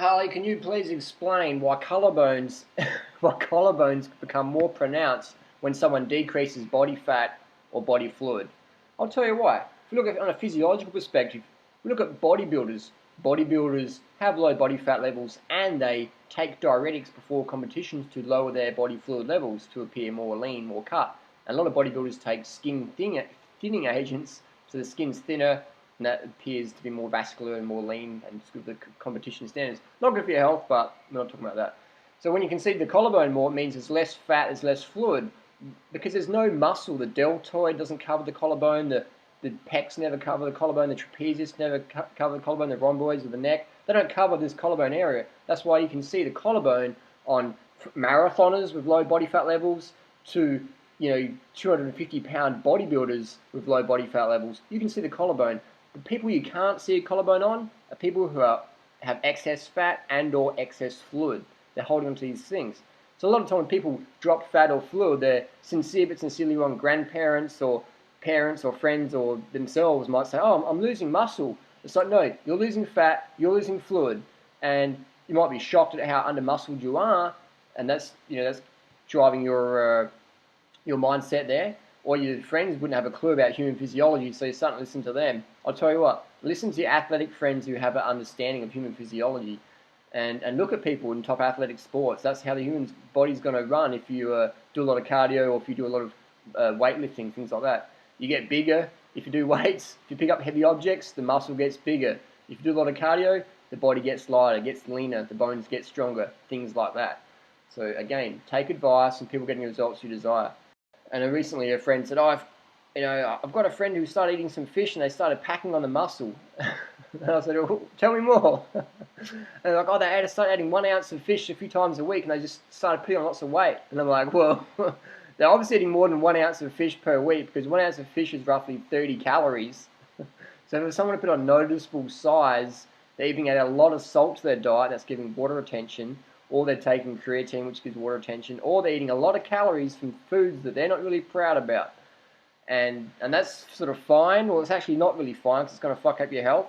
Harley, can you please explain why collarbones, why collarbones become more pronounced when someone decreases body fat or body fluid? I'll tell you why. If you look at it on a physiological perspective, we look at bodybuilders. Bodybuilders have low body fat levels and they take diuretics before competitions to lower their body fluid levels to appear more lean, more cut. And a lot of bodybuilders take skin thinning agents, so the skin's thinner, and that appears to be more vascular and more lean and it's good for the competition standards. Not good for your health, but we're not talking about that. So when you can see the collarbone more, it means there's less fat, there's less fluid, because there's no muscle. The deltoid doesn't cover the collarbone, the pecs never cover the collarbone, the trapezius never cover the collarbone, the rhomboids of the neck, they don't cover this collarbone area. That's why you can see the collarbone on marathoners with low body fat levels to 250-pound bodybuilders with low body fat levels. You can see the collarbone. The people you can't see a collarbone on are people who have excess fat and or excess fluid. They're holding on to these things. So a lot of time when people drop fat or fluid, they're sincere but sincerely wrong. Grandparents or parents or friends or themselves might say, oh, I'm losing muscle. It's like, no, you're losing fat, you're losing fluid, and you might be shocked at how under-muscled you are, and that's driving your mindset there. Or your friends wouldn't have a clue about human physiology, so you're starting to listen to them. I'll tell you what, listen to your athletic friends who have an understanding of human physiology, and look at people in top athletic sports. That's how the human body's going to run if you do a lot of cardio or if you do a lot of weightlifting, things like that. You get bigger if you do weights. If you pick up heavy objects, the muscle gets bigger. If you do a lot of cardio, the body gets lighter, gets leaner, the bones get stronger, things like that. So again, take advice and people getting the results you desire. And recently a friend said, I've got a friend who started eating some fish and they started packing on the muscle. And I said, oh, tell me more. And they're like, they started adding 1 ounce of fish a few times a week and they just started putting on lots of weight. And I'm like, well, they're obviously eating more than 1 ounce of fish per week because 1 ounce of fish is roughly 30 calories. So if someone put on noticeable size, they're even adding a lot of salt to their diet, that's giving water retention, or they're taking creatine, which gives water retention, or they're eating a lot of calories from foods that they're not really proud about. And that's sort of fine. Well, it's actually not really fine because it's going to fuck up your health.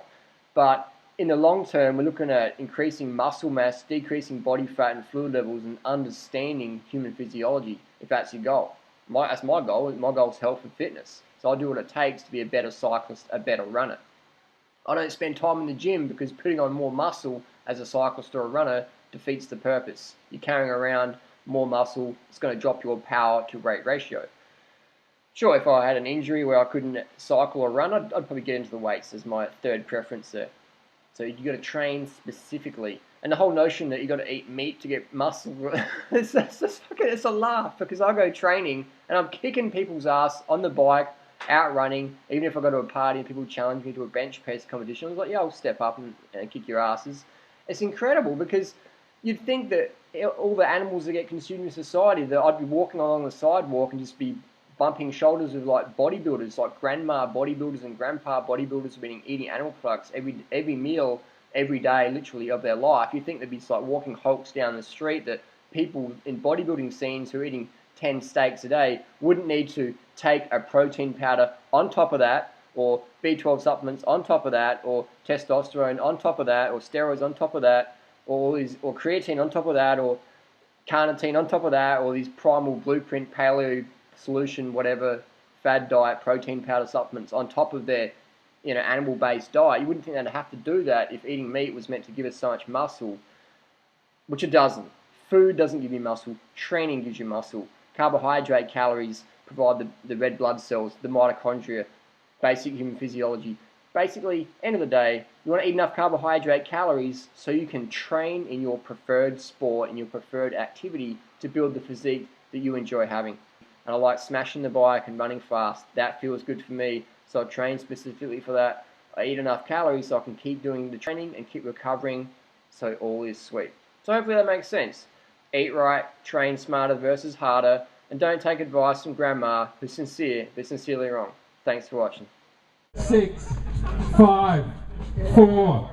But in the long term, we're looking at increasing muscle mass, decreasing body fat and fluid levels, and understanding human physiology, if that's your goal. That's my goal. My goal is health and fitness. So I do what it takes to be a better cyclist, a better runner. I don't spend time in the gym because putting on more muscle as a cyclist or a runner defeats the purpose. You're carrying around more muscle, it's going to drop your power to weight ratio. Sure, if I had an injury where I couldn't cycle or run, I'd probably get into the weights as my third preference there. So you've got to train specifically. And the whole notion that you've got to eat meat to get muscle, it's a laugh because I go training and I'm kicking people's ass on the bike, out running, even if I go to a party and people challenge me to a bench press competition, I was like, yeah, I'll step up and kick your asses. It's incredible because you'd think that all the animals that get consumed in society, that I'd be walking along the sidewalk and just be bumping shoulders with like bodybuilders, like grandma bodybuilders and grandpa bodybuilders have been eating animal products every meal, every day, literally, of their life. You think they'd be like walking hulks down the street, that people in bodybuilding scenes who are eating 10 steaks a day wouldn't need to take a protein powder on top of that, or B12 supplements on top of that, or testosterone on top of that, or steroids on top of that, or creatine on top of that, or carnitine on top of that, or these primal blueprint paleo solution, whatever, fad diet, protein powder supplements on top of their animal-based diet. You wouldn't think they'd have to do that if eating meat was meant to give us so much muscle, which it doesn't. Food doesn't give you muscle. Training gives you muscle. Carbohydrate calories provide the red blood cells, the mitochondria, basic human physiology. Basically, end of the day, you want to eat enough carbohydrate calories so you can train in your preferred sport, in your preferred activity, to build the physique that you enjoy having. And I like smashing the bike and running fast. That feels good for me, so I train specifically for that. I eat enough calories so I can keep doing the training and keep recovering, so all is sweet. So hopefully that makes sense. Eat right, train smarter versus harder, and don't take advice from grandma who's sincere but sincerely wrong. Thanks for watching. 6, 5, 4,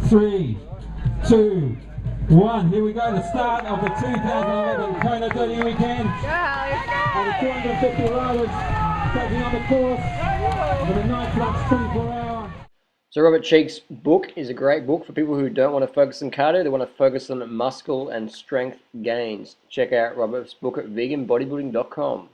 3, 2, 1. Here we go, the start of the 2011 Kona Dirty Weekend. And the 250 riders taking on the course for the night plus 24 hour. So Robert Cheek's book is a great book for people who don't want to focus on cardio, they want to focus on muscle and strength gains. Check out Robert's book at veganbodybuilding.com.